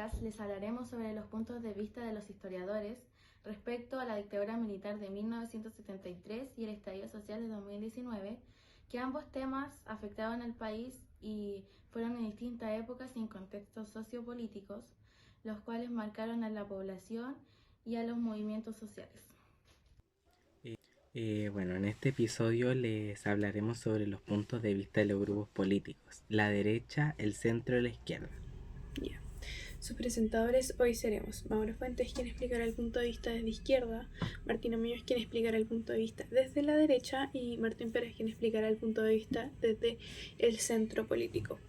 podcast les hablaremos sobre los puntos de vista de los historiadores respecto a la dictadura militar de 1973 y el estallido social de 2019, que ambos temas afectaron al país y fueron en distintas épocas y en contextos sociopolíticos, los cuales marcaron a la población y a los movimientos sociales. En este episodio les hablaremos sobre los puntos de vista de los grupos políticos, la derecha, el centro y la izquierda. Sus presentadores hoy seremos Mauro Fuentes, quien explicará el punto de vista desde izquierda, Martina Muñoz, quien explicará el punto de vista desde la derecha, y Martín Pérez, quien explicará el punto de vista desde el centro político.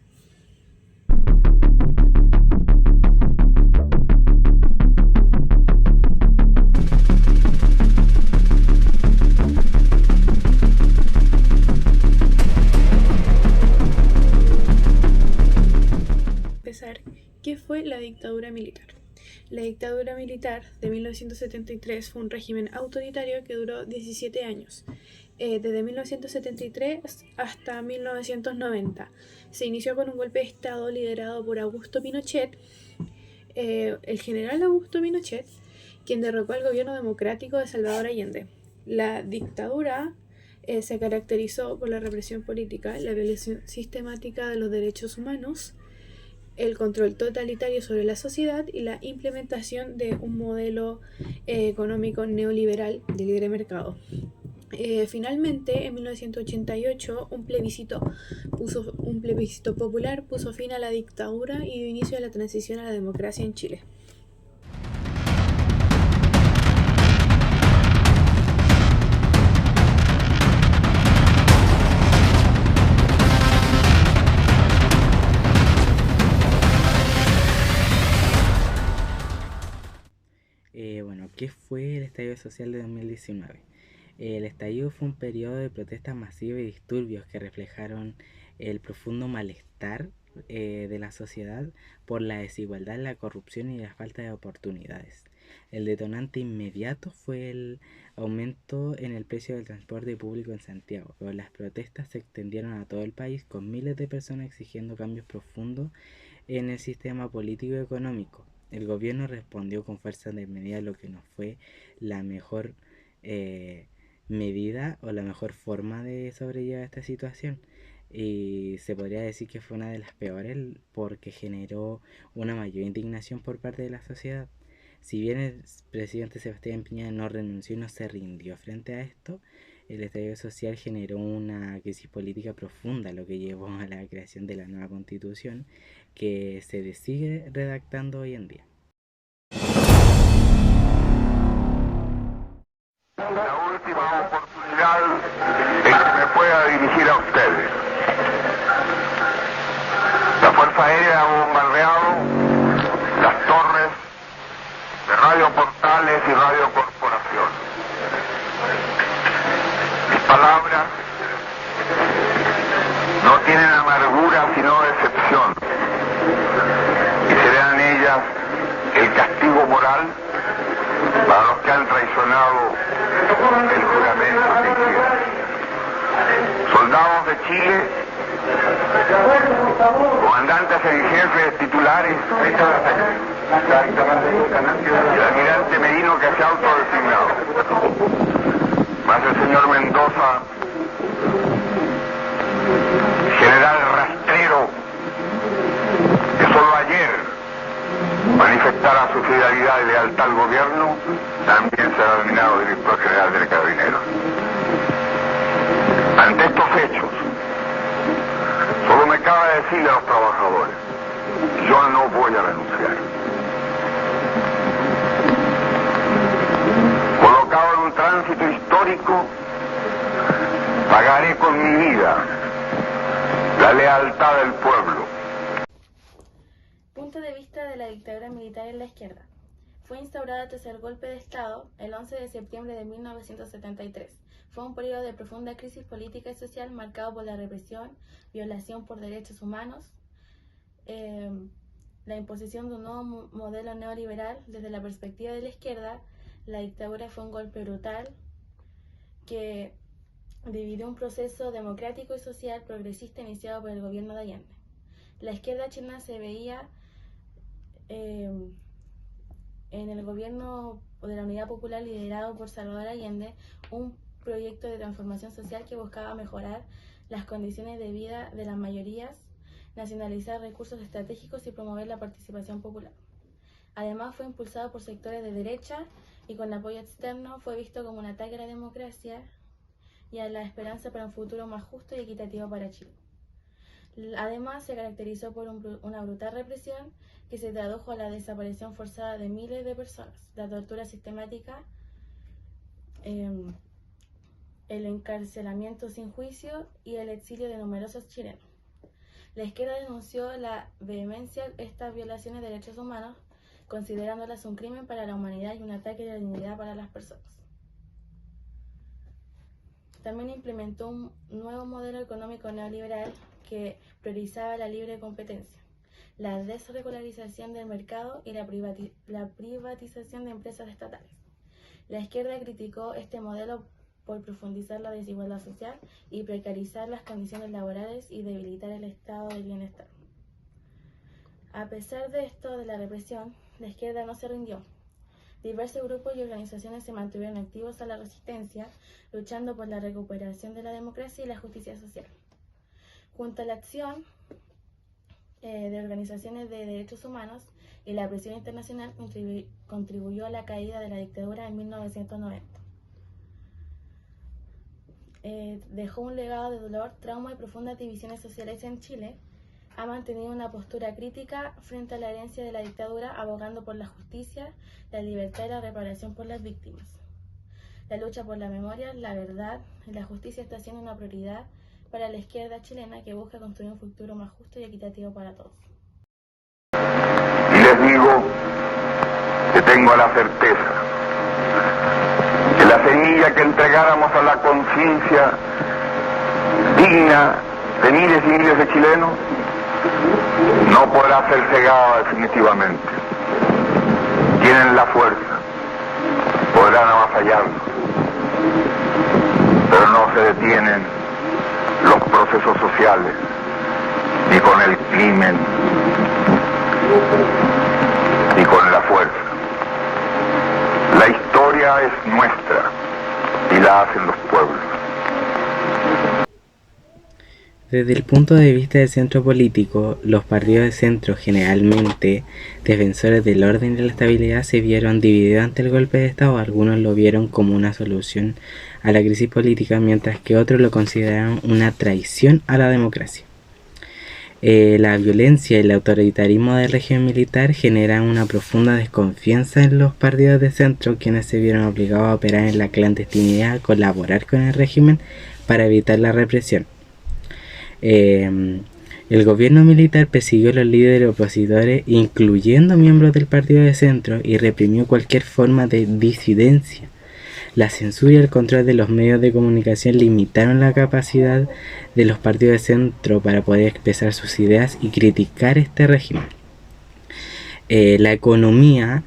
¿Qué fue la dictadura militar? La dictadura militar de 1973 fue un régimen autoritario que duró 17 años, desde 1973 hasta 1990. Se inició con un golpe de Estado liderado por Augusto Pinochet, el general Augusto Pinochet, quien derrocó al gobierno democrático de Salvador Allende. La dictadura se caracterizó por la represión política, la violación sistemática de los derechos humanos, el control totalitario sobre la sociedad y la implementación de un modelo económico neoliberal de libre mercado. Finalmente, en 1988, un plebiscito popular puso fin a la dictadura y dio inicio a la transición a la democracia en Chile. ¿Qué fue el estallido social de 2019? El estallido fue un periodo de protestas masivas y disturbios que reflejaron el profundo malestar de la sociedad por la desigualdad, la corrupción y la falta de oportunidades. El detonante inmediato fue el aumento en el precio del transporte público en Santiago, pero las protestas se extendieron a todo el país, con miles de personas exigiendo cambios profundos en el sistema político y económico. El gobierno respondió con fuerza de medida, lo que no fue la mejor medida o la mejor forma de sobrellevar esta situación. Y se podría decir que fue una de las peores porque generó una mayor indignación por parte de la sociedad. Si bien el presidente Sebastián Piñera no renunció y no se rindió frente a esto, el estallido social generó una crisis política profunda, lo que llevó a la creación de la nueva constitución que se sigue redactando hoy en día. La última oportunidad en que me pueda dirigir a ustedes. La Fuerza Aérea ha bombardeado las torres de Radio Portales y Radio Corporación. Mis palabras no tienen amargura sino decepción, y serán ellas el castigo moral para los que han traicionado el juramento que hicieron. Soldados de Chile, comandantes en jefe, titulares, y el almirante Merino, que se ha autodesignado, más el señor Mendoza, general rastrero, que solo ayer manifestara su fidelidad y lealtad al gobierno, también será nominado director general del Carabineros. Ante estos hechos, solo me cabe decirle a los trabajadores: yo no voy a renunciar. Colocado en un tránsito histórico, pagaré con mi vida la lealtad del pueblo. Punto de vista de la dictadura militar en la izquierda. Fue instaurada tras el golpe de Estado el 11 de septiembre de 1973. Fue un periodo de profunda crisis política y social marcado por la represión, violación por derechos humanos, la imposición de un nuevo modelo neoliberal. Desde la perspectiva de la izquierda, la dictadura fue un golpe brutal que dividió un proceso democrático y social progresista iniciado por el gobierno de Allende. La izquierda chilena se veía en el gobierno de la Unidad Popular liderado por Salvador Allende un proyecto de transformación social que buscaba mejorar las condiciones de vida de las mayorías, nacionalizar recursos estratégicos y promover la participación popular. Además, fue impulsado por sectores de derecha y con apoyo externo fue visto como un ataque a la democracia y a la esperanza para un futuro más justo y equitativo para Chile. Además, se caracterizó por una brutal represión que se tradujo a la desaparición forzada de miles de personas, la tortura sistemática, el encarcelamiento sin juicio y el exilio de numerosos chilenos. La izquierda denunció la vehemencia de estas violaciones de derechos humanos, considerándolas un crimen para la humanidad y un ataque a la dignidad para las personas. También implementó un nuevo modelo económico neoliberal que priorizaba la libre competencia, la desregularización del mercado y la privatización de empresas estatales. La izquierda criticó este modelo por profundizar la desigualdad social y precarizar las condiciones laborales y debilitar el estado del bienestar. A pesar de esto, de la represión, la izquierda no se rindió. Diversos grupos y organizaciones se mantuvieron activos a la resistencia, luchando por la recuperación de la democracia y la justicia social. Junto a la acción de organizaciones de derechos humanos y la presión internacional contribuyó a la caída de la dictadura en 1990. Dejó un legado de dolor, trauma y profundas divisiones sociales en Chile. Ha mantenido una postura crítica frente a la herencia de la dictadura, abogando por la justicia, la libertad y la reparación por las víctimas. La lucha por la memoria, la verdad y la justicia está siendo una prioridad para la izquierda chilena que busca construir un futuro más justo y equitativo para todos. Y les digo que tengo la certeza que la semilla que entregáramos a la conciencia digna de miles y miles de chilenos no podrá ser cegada definitivamente. Tienen la fuerza, podrán avasallarnos, pero no se detienen los procesos sociales ni con el crimen ni con la fuerza. La historia es nuestra y la hacen los pueblos. Desde el punto de vista del centro político, los partidos de centro, generalmente defensores del orden y la estabilidad, se vieron divididos ante el golpe de Estado. Algunos lo vieron como una solución a la crisis política, mientras que otros lo consideraron una traición a la democracia. La violencia y el autoritarismo del régimen militar generan una profunda desconfianza en los partidos de centro, quienes se vieron obligados a operar en la clandestinidad, a colaborar con el régimen para evitar la represión. El gobierno militar persiguió a los líderes opositores, incluyendo miembros del partido de centro, y reprimió cualquier forma de disidencia. La censura y el control de los medios de comunicación limitaron la capacidad de los partidos de centro para poder expresar sus ideas y criticar este régimen. La economía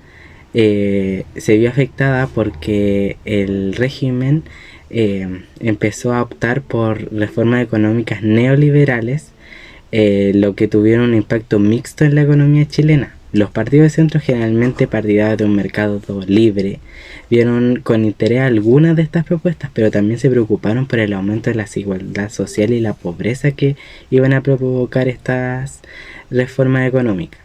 se vio afectada porque el régimen empezó a optar por reformas económicas neoliberales, lo que tuvieron un impacto mixto en la economía chilena. Los partidos de centro, generalmente partidarios de un mercado libre, vieron con interés algunas de estas propuestas, pero también se preocuparon por el aumento de la desigualdad social y la pobreza que iban a provocar estas reformas económicas.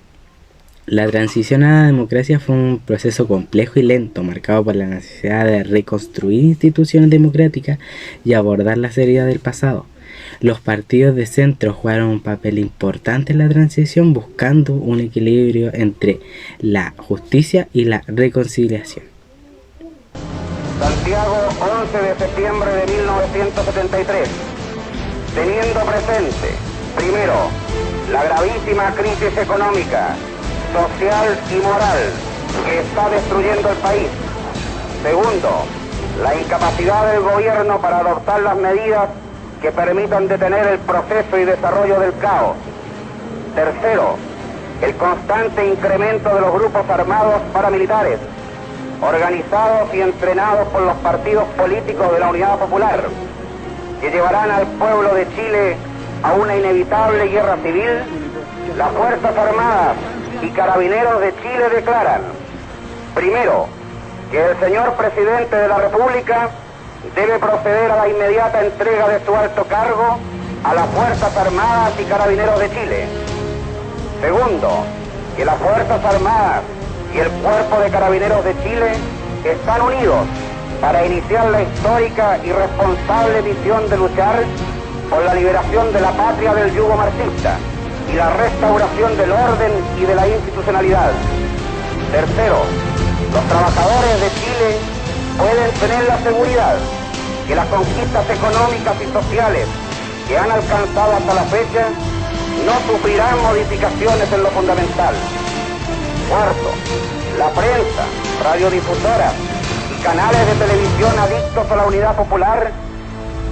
La transición a la democracia fue un proceso complejo y lento, marcado por la necesidad de reconstruir instituciones democráticas y abordar las heridas del pasado. Los partidos de centro jugaron un papel importante en la transición, buscando un equilibrio entre la justicia y la reconciliación. Santiago, 11 de septiembre de 1973. Teniendo presente, primero, la gravísima crisis económica, social y moral que está destruyendo el país. Segundo, la incapacidad del gobierno para adoptar las medidas que permitan detener el proceso y desarrollo del caos. Tercero, el constante incremento de los grupos armados paramilitares, organizados y entrenados por los partidos políticos de la Unidad Popular, que llevarán al pueblo de Chile a una inevitable guerra civil. Las Fuerzas Armadas y Carabineros de Chile declaran, primero, que el señor presidente de la República debe proceder a la inmediata entrega de su alto cargo a las Fuerzas Armadas y Carabineros de Chile. Segundo, que las Fuerzas Armadas y el Cuerpo de Carabineros de Chile están unidos para iniciar la histórica y responsable misión de luchar por la liberación de la patria del yugo marxista y la restauración del orden y de la institucionalidad. Tercero, los trabajadores de Chile pueden tener la seguridad que las conquistas económicas y sociales que han alcanzado hasta la fecha no sufrirán modificaciones en lo fundamental. Cuarto, la prensa, radiodifusoras y canales de televisión adictos a la unidad popular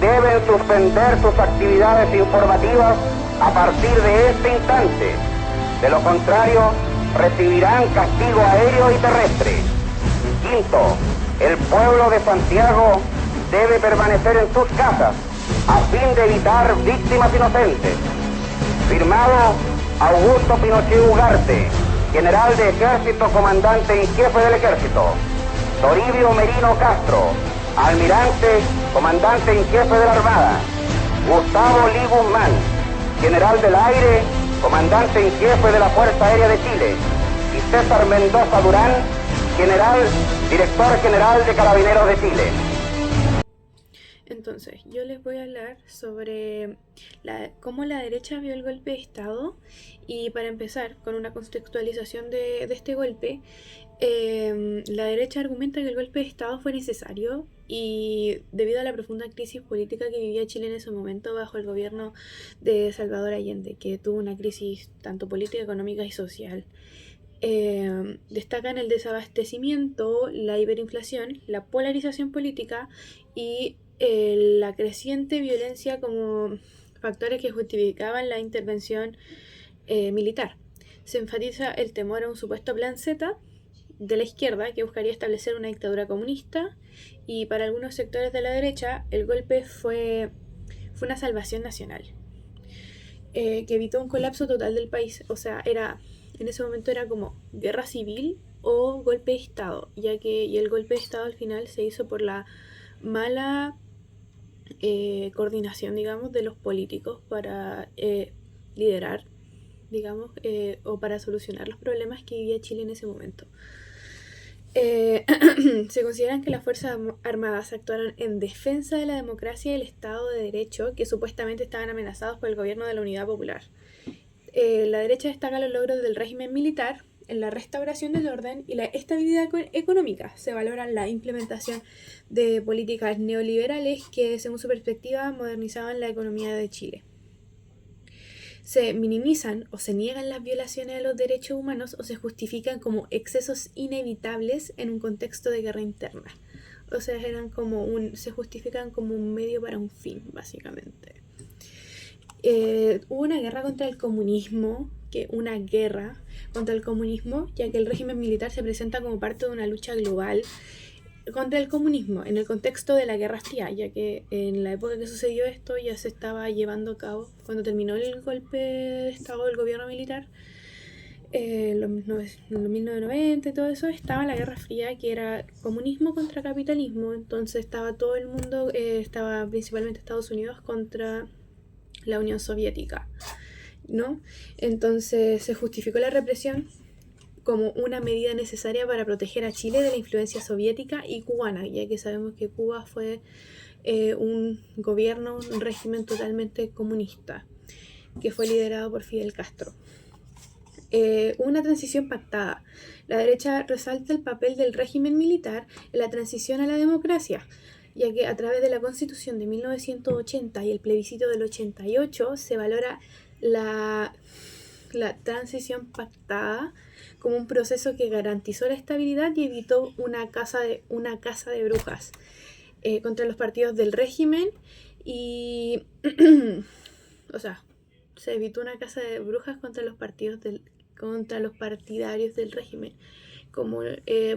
deben suspender sus actividades informativas a partir de este instante. De lo contrario, recibirán castigo aéreo y terrestre. Quinto, el pueblo de Santiago debe permanecer en sus casas a fin de evitar víctimas inocentes. Firmado Augusto Pinochet Ugarte, general de ejército, comandante en jefe del ejército. Toribio Merino Castro, almirante, comandante en jefe de la Armada. Gustavo Lee Guzmán, general del aire, comandante en jefe de la Fuerza Aérea de Chile. Y César Mendoza Durán, director general de Carabineros de Chile. Entonces, yo les voy a hablar sobre cómo la derecha vio el golpe de Estado, y para empezar con una contextualización de este golpe, la derecha argumenta que el golpe de Estado fue necesario y debido a la profunda crisis política que vivía Chile en ese momento bajo el gobierno de Salvador Allende, que tuvo una crisis tanto política, económica y social. Destacan el desabastecimiento, la hiperinflación, la polarización política y la creciente violencia como factores que justificaban la intervención militar. Se enfatiza el temor a un supuesto plan Z de la izquierda que buscaría establecer una dictadura comunista, y para algunos sectores de la derecha el golpe fue una salvación nacional que evitó un colapso total del país. O sea, en ese momento era como guerra civil o golpe de Estado, y el golpe de Estado al final se hizo por la mala coordinación, digamos, de los políticos para liderar, digamos, o para solucionar los problemas que vivía Chile en ese momento. Se consideran que las Fuerzas Armadas actuaron en defensa de la democracia y el Estado de Derecho, que supuestamente estaban amenazados por el gobierno de la Unidad Popular. La derecha destaca los logros del régimen militar en la restauración del orden y la estabilidad económica. Se valora la implementación de políticas neoliberales que, según su perspectiva, modernizaban la economía de Chile. Se minimizan o se niegan las violaciones a los derechos humanos o se justifican como excesos inevitables en un contexto de guerra interna. O sea, se justifican como un medio para un fin, básicamente. Hubo una guerra contra el comunismo, ya que el régimen militar se presenta como parte de una lucha global contra el comunismo en el contexto de la Guerra Fría, ya que en la época que sucedió esto ya se estaba llevando a cabo, cuando terminó el golpe de Estado del gobierno militar, en los 1990 y todo eso, estaba la Guerra Fría, que era comunismo contra capitalismo. Entonces estaba todo el mundo, estaba principalmente Estados Unidos contra la Unión Soviética, ¿no? Entonces se justificó la represión como una medida necesaria para proteger a Chile de la influencia soviética y cubana, ya que sabemos que Cuba fue un régimen totalmente comunista, que fue liderado por Fidel Castro. Una transición pactada. La derecha resalta el papel del régimen militar en la transición a la democracia, ya que a través de la Constitución de 1980 y el plebiscito del 88 se valora la transición pactada como un proceso que garantizó la estabilidad y evitó una caza de brujas contra los partidos del régimen y o sea, se evitó una caza de brujas contra los partidarios del régimen. Como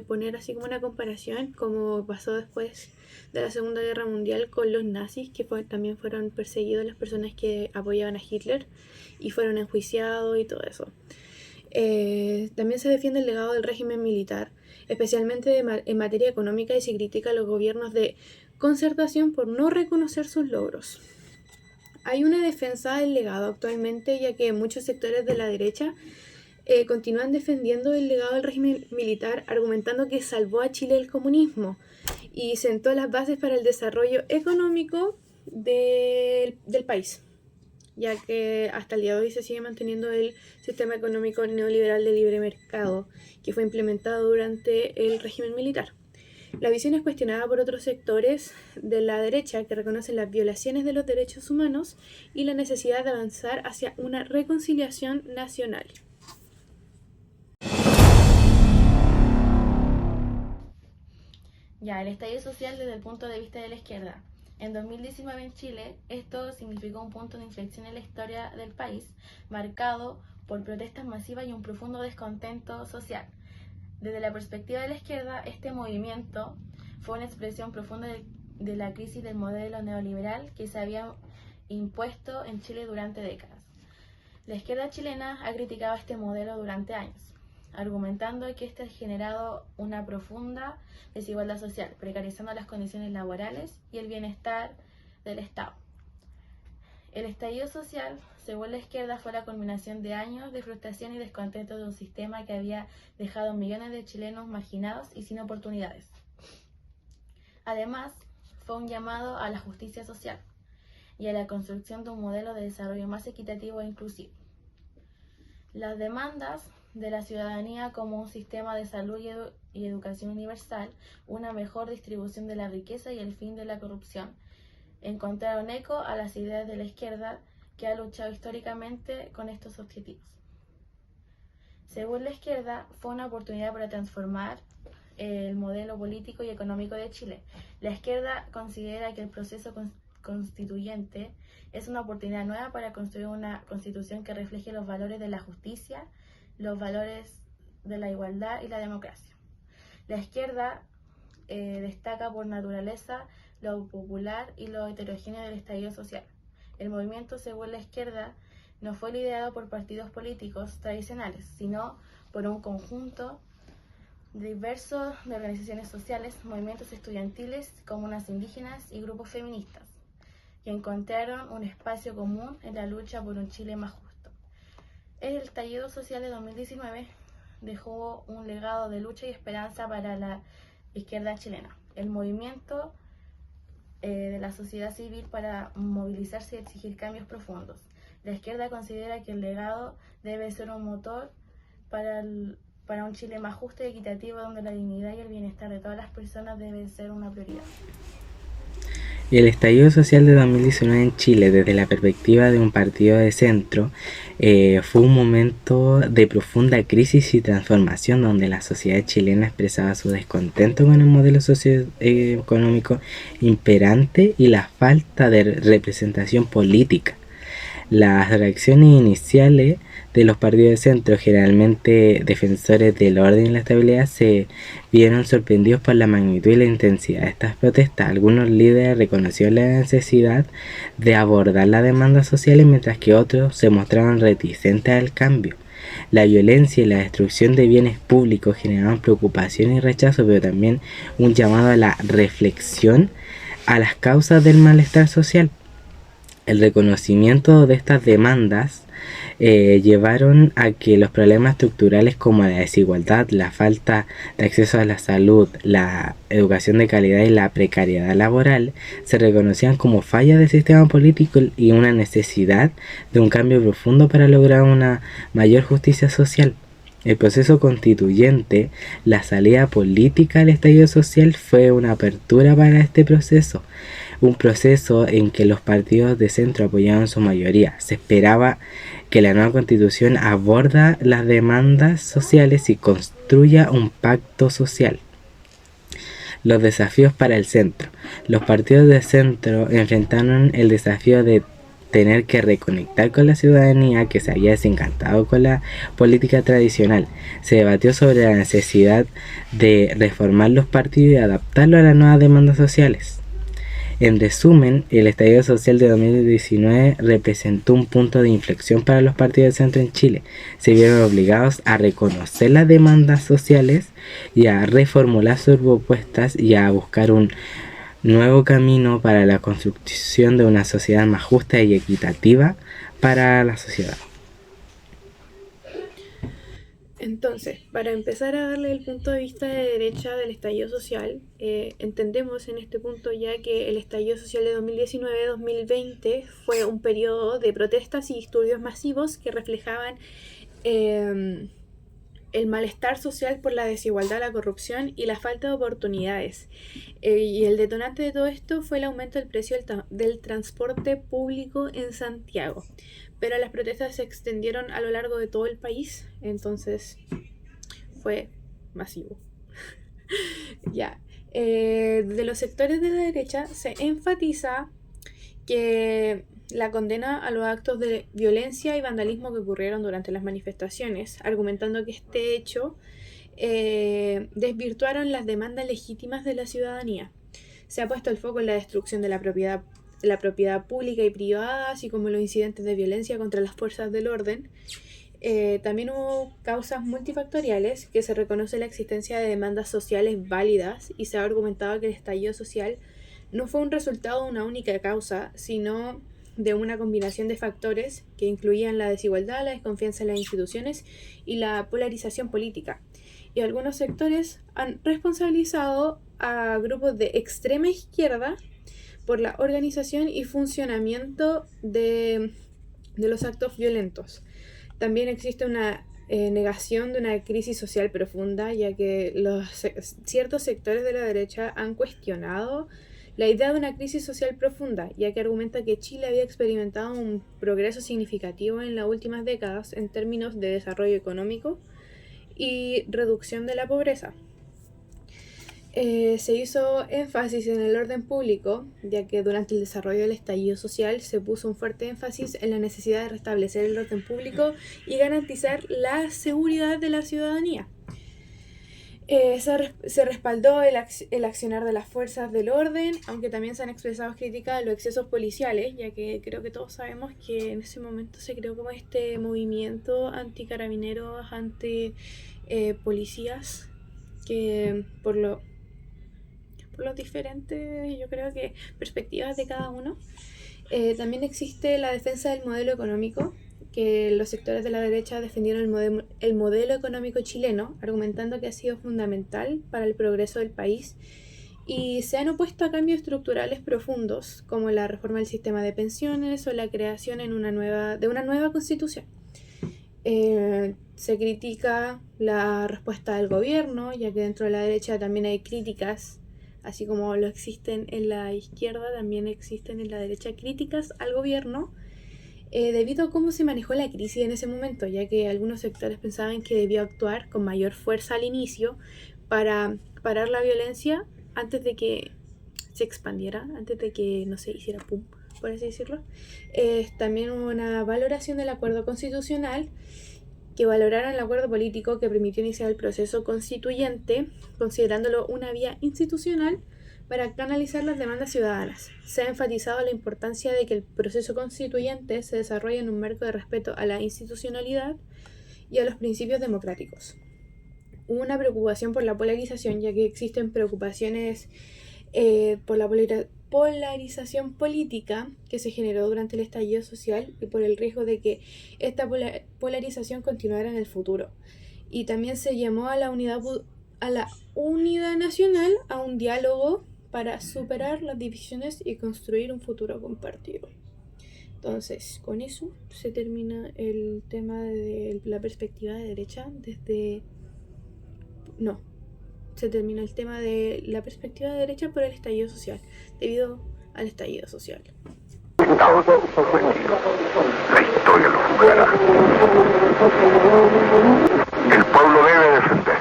poner así como una comparación, como pasó después de la Segunda Guerra Mundial con los nazis, que también fueron perseguidos las personas que apoyaban a Hitler y fueron enjuiciados y todo eso. También se defiende el legado del régimen militar, especialmente en materia económica, y se critica a los gobiernos de concertación por no reconocer sus logros. Hay una defensa del legado actualmente, ya que muchos sectores de la derecha continúan defendiendo el legado del régimen militar, argumentando que salvó a Chile del comunismo y sentó las bases para el desarrollo económico del país, ya que hasta el día de hoy se sigue manteniendo el sistema económico neoliberal de libre mercado que fue implementado durante el régimen militar. La visión es cuestionada por otros sectores de la derecha que reconocen las violaciones de los derechos humanos y la necesidad de avanzar hacia una reconciliación nacional. Ya, el estallido social desde el punto de vista de la izquierda. En 2019 en Chile, esto significó un punto de inflexión en la historia del país, marcado por protestas masivas y un profundo descontento social. Desde la perspectiva de la izquierda, este movimiento fue una expresión profunda de la crisis del modelo neoliberal que se había impuesto en Chile durante décadas. La izquierda chilena ha criticado este modelo durante años, argumentando que este ha generado una profunda desigualdad social, precarizando las condiciones laborales y el bienestar del Estado. El estallido social, según la izquierda, fue la culminación de años de frustración y descontento de un sistema que había dejado millones de chilenos marginados y sin oportunidades. Además, fue un llamado a la justicia social y a la construcción de un modelo de desarrollo más equitativo e inclusivo. Las demandas de la ciudadanía como un sistema de salud y educación universal, una mejor distribución de la riqueza y el fin de la corrupción, encontraron eco a las ideas de la izquierda que ha luchado históricamente con estos objetivos. Según la izquierda, fue una oportunidad para transformar el modelo político y económico de Chile. La izquierda considera que el proceso constituyente es una oportunidad nueva para construir una constitución que refleje los valores de la justicia, los valores de la igualdad y la democracia. La izquierda destaca por naturaleza lo popular y lo heterogéneo del estallido social. El movimiento, según la izquierda, no fue liderado por partidos políticos tradicionales, sino por un conjunto diverso de organizaciones sociales, movimientos estudiantiles, comunas indígenas y grupos feministas, que encontraron un espacio común en la lucha por un Chile más justo. El estallido social de 2019 dejó un legado de lucha y esperanza para la izquierda chilena. El movimiento de la sociedad civil para movilizarse y exigir cambios profundos. La izquierda considera que el legado debe ser un motor para un Chile más justo y equitativo, donde la dignidad y el bienestar de todas las personas deben ser una prioridad. El estallido social de 2019 en Chile, desde la perspectiva de un partido de centro, fue un momento de profunda crisis y transformación donde la sociedad chilena expresaba su descontento con el modelo socioeconómico imperante y la falta de representación política. Las reacciones iniciales de los partidos de centro, generalmente defensores del orden y la estabilidad, se vieron sorprendidos por la magnitud y la intensidad de estas protestas. Algunos líderes reconocieron la necesidad de abordar las demandas sociales, mientras que otros se mostraron reticentes al cambio. La violencia y la destrucción de bienes públicos generaron preocupación y rechazo, pero también un llamado a la reflexión a las causas del malestar social. El reconocimiento de estas demandas llevaron a que los problemas estructurales como la desigualdad, la falta de acceso a la salud, la educación de calidad y la precariedad laboral se reconocían como fallas del sistema político y una necesidad de un cambio profundo para lograr una mayor justicia social. El proceso constituyente, la salida política al estallido social, fue una apertura para este proceso. Un proceso en que los partidos de centro apoyaban su mayoría. Se esperaba que la nueva constitución aborda las demandas sociales y construya un pacto social. Los desafíos para el centro. Los partidos de centro enfrentaron el desafío de tener que reconectar con la ciudadanía que se había desencantado con la política tradicional. Se debatió sobre la necesidad de reformar los partidos y adaptarlos a las nuevas demandas sociales. En resumen, el estallido social de 2019 representó un punto de inflexión para los partidos de centro en Chile. Se vieron obligados a reconocer las demandas sociales y a reformular sus propuestas y a buscar un nuevo camino para la construcción de una sociedad más justa y equitativa para la sociedad. Entonces, para empezar a darle el punto de vista de derecha del estallido social, entendemos en este punto ya que el estallido social de 2019-2020 fue un periodo de protestas y disturbios masivos que reflejaban el malestar social por la desigualdad, la corrupción y la falta de oportunidades. Y el detonante de todo esto fue el aumento del precio del transporte público en Santiago. Pero las protestas se extendieron a lo largo de todo el país, entonces fue masivo. Ya. De los sectores de la derecha se enfatiza que la condena a los actos de violencia y vandalismo que ocurrieron durante las manifestaciones, argumentando que este hecho desvirtuaron las demandas legítimas de la ciudadanía. Se ha puesto el foco en la destrucción de la propiedad pública y privada, así como los incidentes de violencia contra las fuerzas del orden. También hubo causas multifactoriales, que se reconoce la existencia de demandas sociales válidas y se ha argumentado que el estallido social no fue un resultado de una única causa, sino de una combinación de factores que incluían la desigualdad, la desconfianza en las instituciones y la polarización política. Y algunos sectores han responsabilizado a grupos de extrema izquierda por la organización y funcionamiento de los actos violentos. También existe una negación de una crisis social profunda, ya que ciertos sectores de la derecha han cuestionado la idea de una crisis social profunda, ya que argumenta que Chile había experimentado un progreso significativo en las últimas décadas en términos de desarrollo económico y reducción de la pobreza. Se hizo énfasis en el orden público, ya que durante el desarrollo del estallido social se puso un fuerte énfasis en la necesidad de restablecer el orden público y garantizar la seguridad de la ciudadanía. Se respaldó el accionar de las fuerzas del orden, aunque también se han expresado críticas a los excesos policiales, ya que creo que todos sabemos que en ese momento se creó como este movimiento anticarabineros, anti-policías, que por los diferentes, yo creo que perspectivas de cada uno. También existe la defensa del modelo económico, que los sectores de la derecha defendieron el modelo económico chileno, argumentando que ha sido fundamental para el progreso del país, y se han opuesto a cambios estructurales profundos, como la reforma del sistema de pensiones o la creación de una nueva constitución. Se critica la respuesta del gobierno, ya que dentro de la derecha también hay críticas, así como lo existen en la izquierda, también existen en la derecha críticas al gobierno, debido a cómo se manejó la crisis en ese momento, ya que algunos sectores pensaban que debió actuar con mayor fuerza al inicio para parar la violencia antes de que se expandiera, antes de que no se hiciera pum, por así decirlo. También hubo una valoración del acuerdo constitucional, que valoraron el acuerdo político que permitió iniciar el proceso constituyente, considerándolo una vía institucional para canalizar las demandas ciudadanas. Se ha enfatizado la importancia de que el proceso constituyente se desarrolle en un marco de respeto a la institucionalidad y a los principios democráticos. Hubo una preocupación por la polarización, ya que existen preocupaciones por la polarización política que se generó durante el estallido social y por el riesgo de que esta polarización continuara en el futuro. Y también se llamó a la unidad nacional, a un diálogo para superar las divisiones y construir un futuro compartido. Entonces, con eso se termina el tema de la perspectiva de derecha se termina el tema de la perspectiva de derecha por el estallido social, debido al estallido social. La historia lo juzgará. El pueblo debe defender,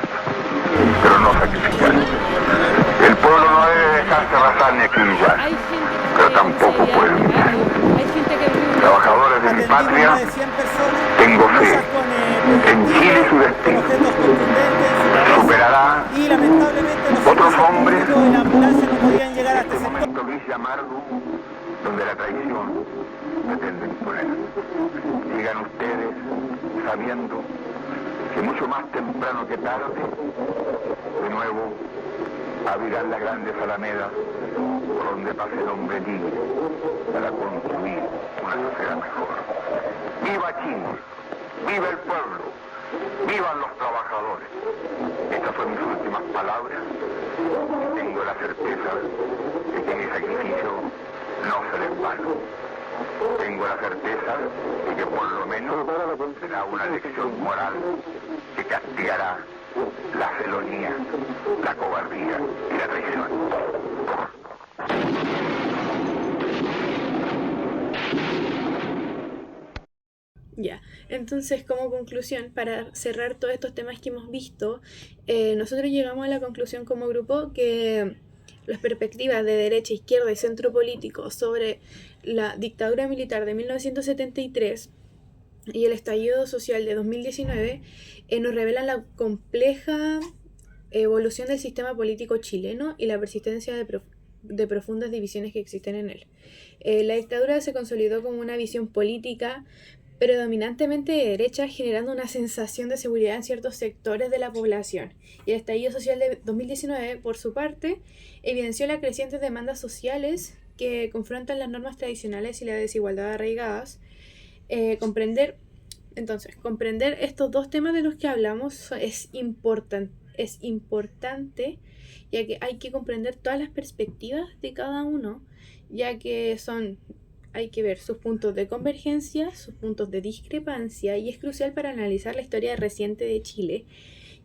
pero no sacrificar. El pueblo no debe dejarse arrasar ni acribillar, pero tampoco puede humillar. Trabajadores de mi patria, tengo fe en Chile y su destino. Superará otros hombres que en este momento y amargo donde la traición pretende imponer. Sigan ustedes sabiendo que mucho más temprano que tarde, de nuevo, abrirán las grandes alamedas por donde pase el hombre libre para construir una sociedad mejor. ¡Viva Chile! ¡Viva el pueblo! ¡Vivan los trabajadores! Estas son mis últimas palabras. Tengo la certeza de que mi sacrificio no será en vano. Tengo la certeza de que por lo menos será una lección moral que castigará la felonía, la cobardía y la traición. Ya, entonces como conclusión, para cerrar todos estos temas que hemos visto, nosotros llegamos a la conclusión como grupo que las perspectivas de derecha, izquierda y centro político sobre la dictadura militar de 1973 y el estallido social de 2019 nos revelan la compleja evolución del sistema político chileno y la persistencia de profundas divisiones que existen en él. La dictadura se consolidó como una visión política predominantemente de derecha, generando una sensación de seguridad en ciertos sectores de la población. Y el estallido social de 2019, por su parte, evidenció las crecientes demandas sociales que confrontan las normas tradicionales y la desigualdad arraigadas. Comprender estos dos temas de los que hablamos es importante, ya que hay que comprender todas las perspectivas de cada uno, ya que hay que ver sus puntos de convergencia, sus puntos de discrepancia, y es crucial para analizar la historia reciente de Chile,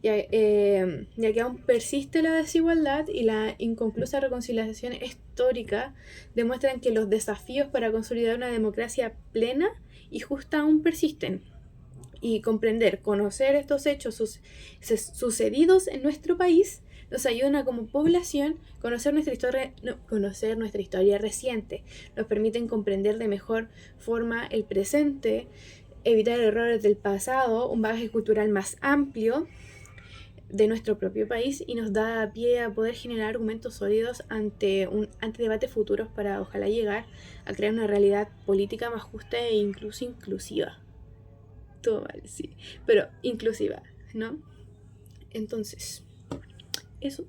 ya que aún persiste la desigualdad y la inconclusa reconciliación histórica demuestran que los desafíos para consolidar una democracia plena y justa aún persisten. Y conocer estos hechos sucedidos en nuestro país nos ayudan como población conocer nuestra historia reciente, nos permiten comprender de mejor forma el presente, evitar errores del pasado, un bagaje cultural más amplio de nuestro propio país y nos da pie a poder generar argumentos sólidos ante debates futuros para ojalá llegar a crear una realidad política más justa e incluso inclusiva. Todo mal, sí, pero inclusiva, ¿no? Entonces, eso.